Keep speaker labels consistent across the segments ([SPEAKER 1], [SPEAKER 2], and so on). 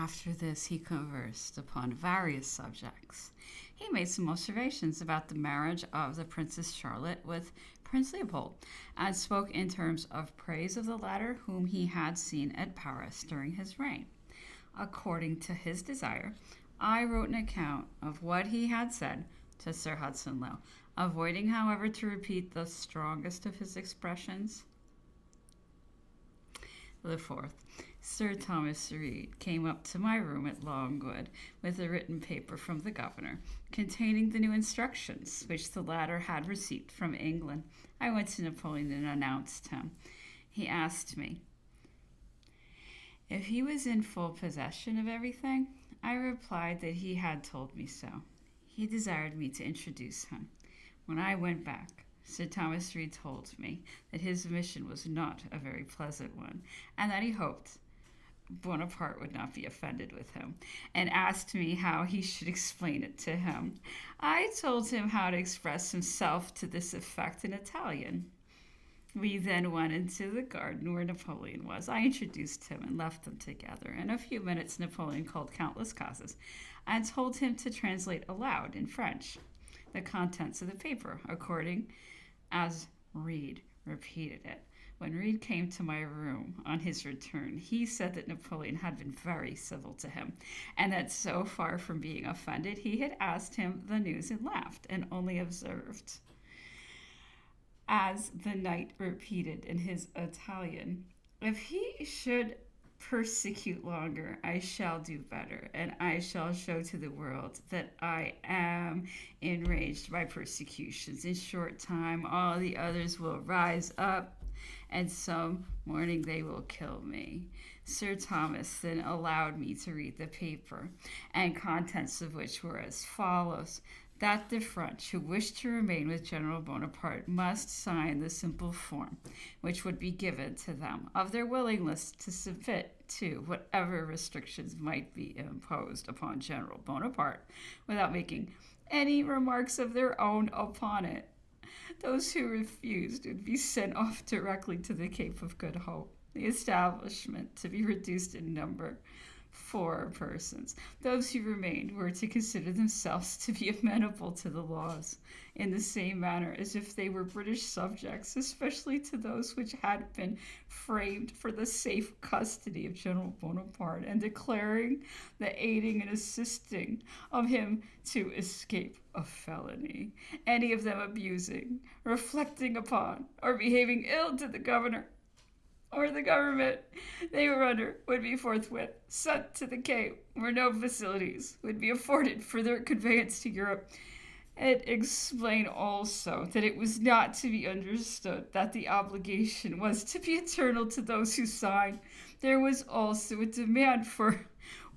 [SPEAKER 1] After this, he conversed upon various subjects. He made some observations about the marriage of the Princess Charlotte with Prince Leopold, and spoke in terms of praise of the latter, whom he had seen at Paris during his reign. According to his desire, I wrote an account of what he had said to Sir Hudson Lowe, avoiding, however, to repeat the strongest of his expressions. The fourth, Sir Thomas Reed came up to my room at Longwood with a written paper from the governor, containing the new instructions which the latter had received from England. I went to Napoleon and announced him. He asked me if he was in full possession of everything. I replied that he had told me so. He desired me to introduce him. When I went back, Sir Thomas Reed told me that his mission was not a very pleasant one, and that he hoped Bonaparte would not be offended with him, and asked me how he should explain it to him. I told him how to express himself to this effect in Italian. We then went into the garden where Napoleon was. I introduced him and left them together. In a few minutes, Napoleon called countless causes and told him to translate aloud in French the contents of the paper, according as Reed repeated it. When Reed came to my room on his return, he said that Napoleon had been very civil to him, and that so far from being offended, he had asked him the news and laughed, and only observed, as the knight repeated in his Italian, if he should persecute longer, I shall do better, and I shall show to the world that I am enraged by persecutions. In short time, all the others will rise up, and some morning they will kill me. Sir Thomas then allowed me to read the paper, and contents of which were as follows: that the French who wished to remain with General Bonaparte must sign the simple form, which would be given to them, of their willingness to submit to whatever restrictions might be imposed upon General Bonaparte, without making any remarks of their own upon it. Those who refused would be sent off directly to the Cape of Good Hope, the establishment to be reduced in number 4 persons. Those who remained were to consider themselves to be amenable to the laws in the same manner as if they were British subjects, especially to those which had been framed for the safe custody of General Bonaparte, and declaring the aiding and assisting of him to escape a felony. Any of them abusing, reflecting upon, or behaving ill to the governor or the government they were under would be forthwith sent to the Cape, where no facilities would be afforded for their conveyance to Europe. It explained also that it was not to be understood that the obligation was to be eternal to those who signed. There was also a demand for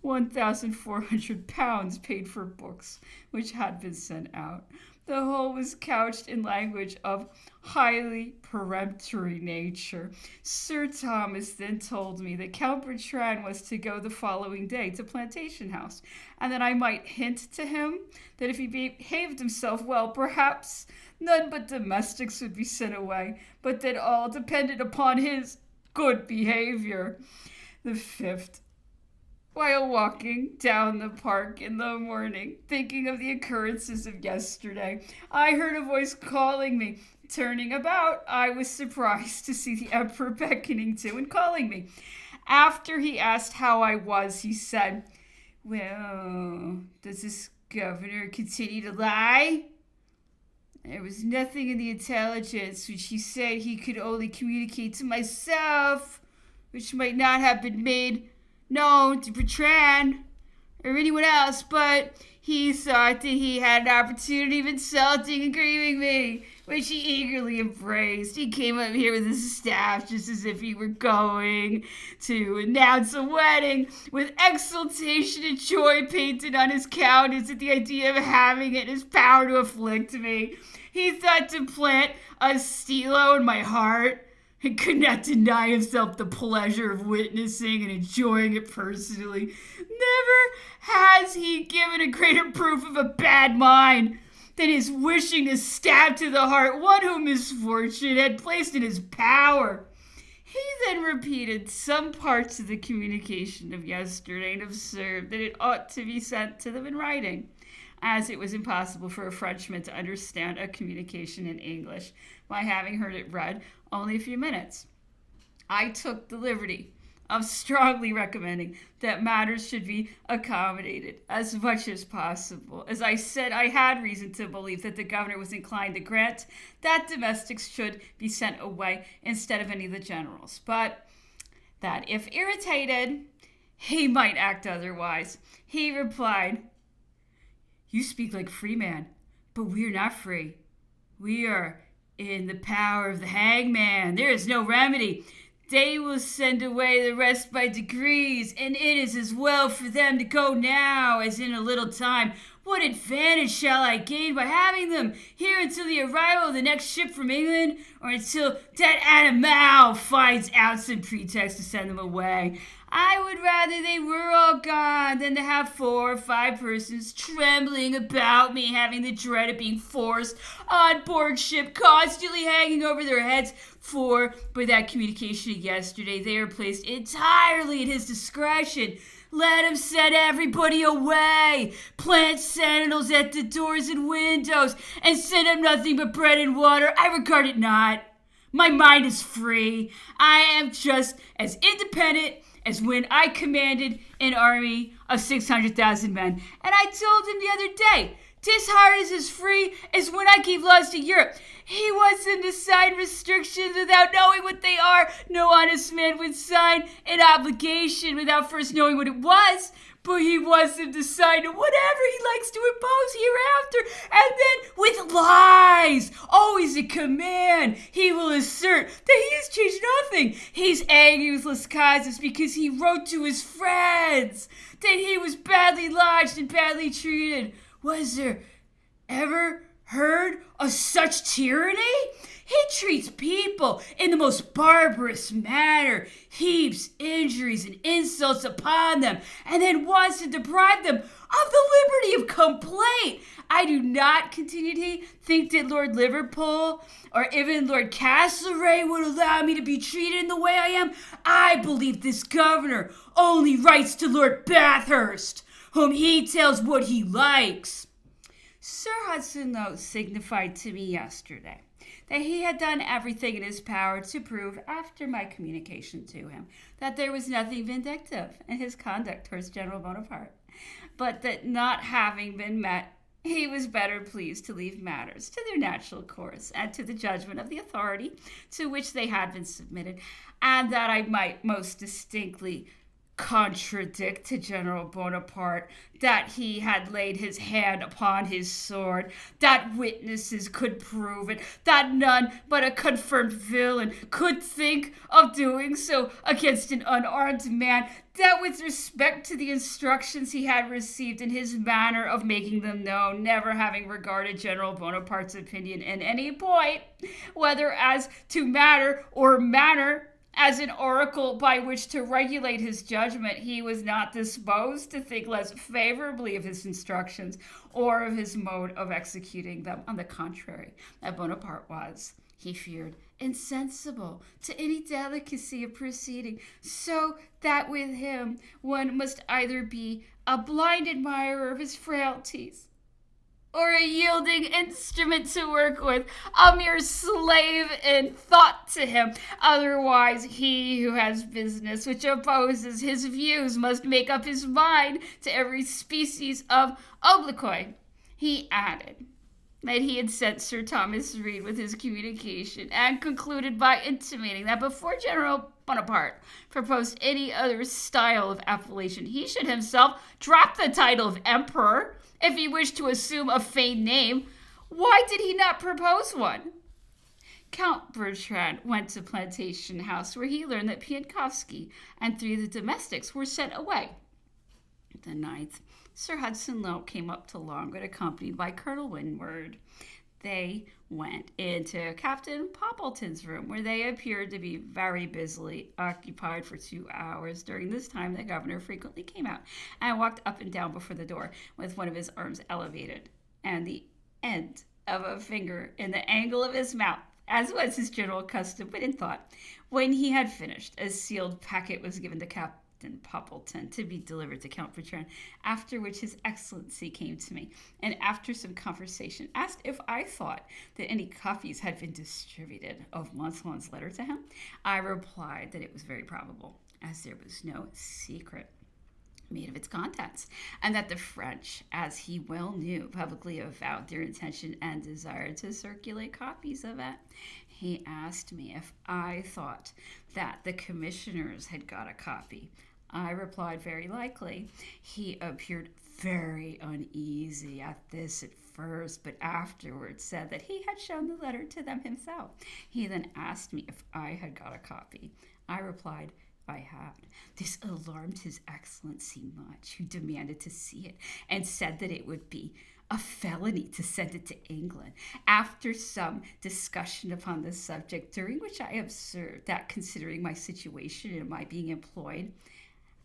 [SPEAKER 1] £1,400 paid for books which had been sent out. The whole was couched in language of highly peremptory nature. Sir Thomas then told me that Count Bertrand was to go the following day to Plantation House, and that I might hint to him that if he behaved himself well, perhaps none but domestics would be sent away, but that all depended upon his good behavior. The fifth, while walking down the park in the morning, thinking of the occurrences of yesterday, I heard a voice calling me. Turning about, I was surprised to see the emperor beckoning to and calling me. After he asked how I was, he said, "Well, does this governor continue to lie? There was nothing in the intelligence which he said he could only communicate to myself, which might not have been made known to Bertrand or anyone else, but he thought that he had an opportunity of insulting and grieving me, which he eagerly embraced. He came up here with his staff just as if he were going to announce a wedding, with exultation and joy painted on his countenance at the idea of having it in his power to afflict me. He thought to plant a stilo in my heart, and could not deny himself the pleasure of witnessing and enjoying it personally. Never has he given a greater proof of a bad mind than his wishing to stab to the heart one whom misfortune had placed in his power. He then repeated some parts of the communication of yesterday and observed that it ought to be sent to them in writing, as it was impossible for a Frenchman to understand a communication in English by having heard it read only a few minutes. I took the liberty of strongly recommending that matters should be accommodated as much as possible. As I said, I had reason to believe that the governor was inclined to grant that domestics should be sent away instead of any of the generals, but that if irritated, he might act otherwise. He replied, "You speak like a free man, but we are not free. We are in the power of the hangman. There is no remedy. They will send away the rest by degrees, and it is as well for them to go now as in a little time. What advantage shall I gain by having them here until the arrival of the next ship from England, or until that animal finds out some pretext to send them away? I would rather they were all gone than to have 4 or 5 persons trembling about me, having the dread of being forced on board ship, constantly hanging over their heads. For by that communication yesterday, they are placed entirely at his discretion. Let him send everybody away, plant sentinels at the doors and windows, and send him nothing but bread and water. I regard it not. My mind is free. I am just as independent as when I commanded an army of 600,000 men. And I told him the other day, this heart is as free as when I gave laws to Europe. He wants them to sign restrictions without knowing what they are. No honest man would sign an obligation without first knowing what it was. But he wants them to sign whatever he likes to impose hereafter. And then with lies, always a command, he will assert that he has changed nothing. He's angry with Las Casas because he wrote to his friends that he was badly lodged and badly treated. Was there ever heard of such tyranny? He treats people in the most barbarous manner, heaps injuries and insults upon them, and then wants to deprive them of the liberty of complaint. I do not, continued he, think that Lord Liverpool or even Lord Castlereagh would allow me to be treated in the way I am. I believe this governor only writes to Lord Bathurst, whom he tells what he likes. Sir Hudson, though, signified to me yesterday that he had done everything in his power to prove, after my communication to him, that there was nothing vindictive in his conduct towards General Bonaparte, but that not having been met, he was better pleased to leave matters to their natural course and to the judgment of the authority to which they had been submitted, and that I might most distinctly contradict to General Bonaparte that he had laid his hand upon his sword, that witnesses could prove it, that none but a confirmed villain could think of doing so against an unarmed man, that with respect to the instructions he had received in his manner of making them known, never having regarded General Bonaparte's opinion in any point, whether as to matter or manner, as an oracle by which to regulate his judgment, he was not disposed to think less favorably of his instructions or of his mode of executing them. On the contrary, that Bonaparte was, he feared, insensible to any delicacy of proceeding, so that with him one must either be a blind admirer of his frailties, or a yielding instrument to work with, a mere slave in thought to him. Otherwise, he who has business which opposes his views must make up his mind to every species of obloquy. He added that he had sent Sir Thomas Reed with his communication, and concluded by intimating that before General Bonaparte proposed any other style of appellation, he should himself drop the title of emperor. If he wished to assume a feigned name, why did he not propose one? Count Bertrand went to Plantation House, where he learned that Piankowski and 3 of the domestics were sent away. The 9th, Sir Hudson Lowe came up to Longwood, accompanied by Colonel Winward. They went into Captain Poppleton's room, where they appeared to be very busily occupied for 2 hours. During this time, the governor frequently came out and walked up and down before the door with one of his arms elevated and the end of a finger in the angle of his mouth, as was his general custom, but in thought. When he had finished, a sealed packet was given to Captain Poppleton to be delivered to Count Bertrand, after which his Excellency came to me, and after some conversation asked if I thought that any copies had been distributed of Montholon's letter to him. I replied that it was very probable, as there was no secret made of its contents, and that the French, as he well knew, publicly avowed their intention and desire to circulate copies of it. He asked me if I thought that the commissioners had got a copy. I replied very likely. He appeared very uneasy at this at first, but afterwards said that he had shown the letter to them himself. He then asked me if I had got a copy. I replied I had. This alarmed His Excellency much, who demanded to see it and said that it would be a felony to send it to England. After some discussion upon this subject, during which I observed that, considering my situation and my being employed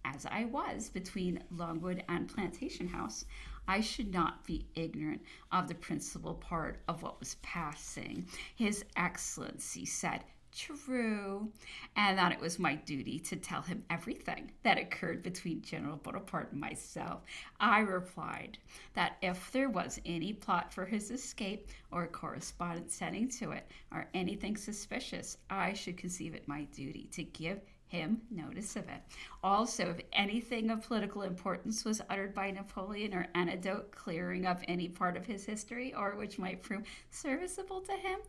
[SPEAKER 1] as I was between Longwood and Plantation House, I should not be ignorant of the principal part of what was passing, His Excellency said, true, and that it was my duty to tell him everything that occurred between General Bonaparte and myself. I replied that if there was any plot for his escape or correspondence sending to it, or anything suspicious, I should conceive it my duty to give him notice of it. Also, if anything of political importance was uttered by Napoleon, or anecdote clearing up any part of his history, or which might prove serviceable to him,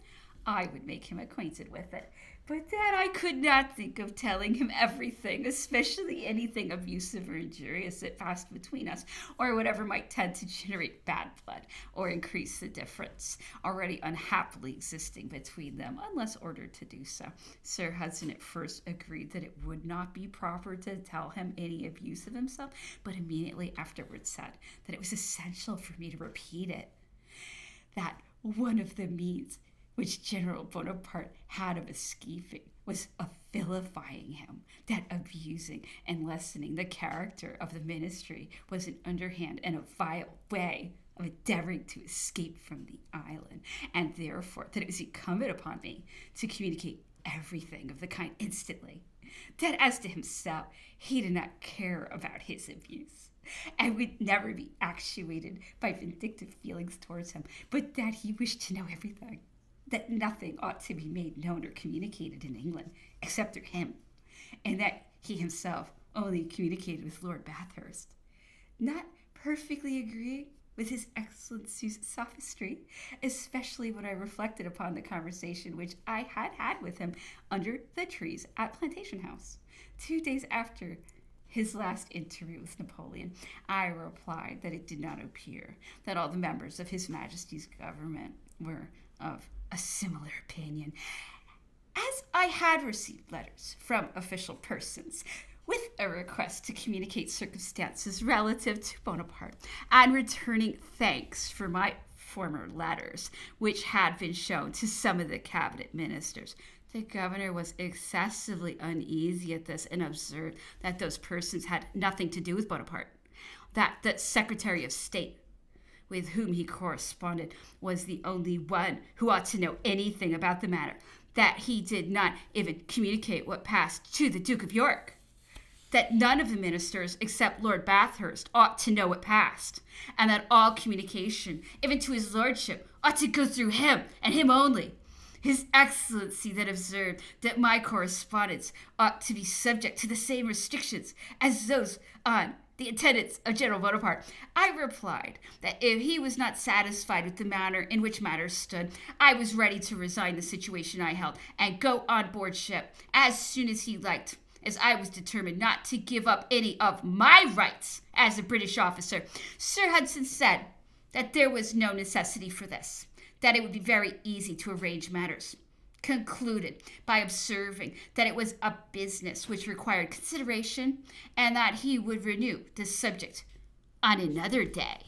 [SPEAKER 1] I would make him acquainted with it. But that I could not think of telling him everything, especially anything abusive or injurious that passed between us, or whatever might tend to generate bad blood, or increase the difference already unhappily existing between them, unless ordered to do so. Sir Hudson at first agreed that it would not be proper to tell him any abuse of himself, but immediately afterwards said that it was essential for me to repeat it, that one of the means which General Bonaparte had of escaping was of vilifying him, that abusing and lessening the character of the ministry was an underhand and a vile way of endeavoring to escape from the island, and therefore that it was incumbent upon me to communicate everything of the kind instantly. That as to himself, he did not care about his abuse, and would never be actuated by vindictive feelings towards him, but that he wished to know everything, that nothing ought to be made known or communicated in England except through him, and that he himself only communicated with Lord Bathurst. Not perfectly agreeing with His Excellency's sophistry, especially when I reflected upon the conversation which I had had with him under the trees at Plantation House 2 days after his last interview with Napoleon. I replied that it did not appear that all the members of His Majesty's government were of a similar opinion, as I had received letters from official persons with a request to communicate circumstances relative to Bonaparte, and returning thanks for my former letters, which had been shown to some of the cabinet ministers. The governor was excessively uneasy at this, and observed that those persons had nothing to do with Bonaparte, that the Secretary of State, with whom he corresponded, was the only one who ought to know anything about the matter, that he did not even communicate what passed to the Duke of York, that none of the ministers except Lord Bathurst ought to know what passed, and that all communication, even to his lordship, ought to go through him and him only. His Excellency then observed that my correspondence ought to be subject to the same restrictions as those on the attendants of General Bonaparte. I replied that if he was not satisfied with the manner in which matters stood, I was ready to resign the situation I held and go on board ship as soon as he liked, as I was determined not to give up any of my rights as a British officer. Sir Hudson said that there was no necessity for this, that it would be very easy to arrange matters. Concluded by observing that it was a business which required consideration, and that he would renew the subject on another day.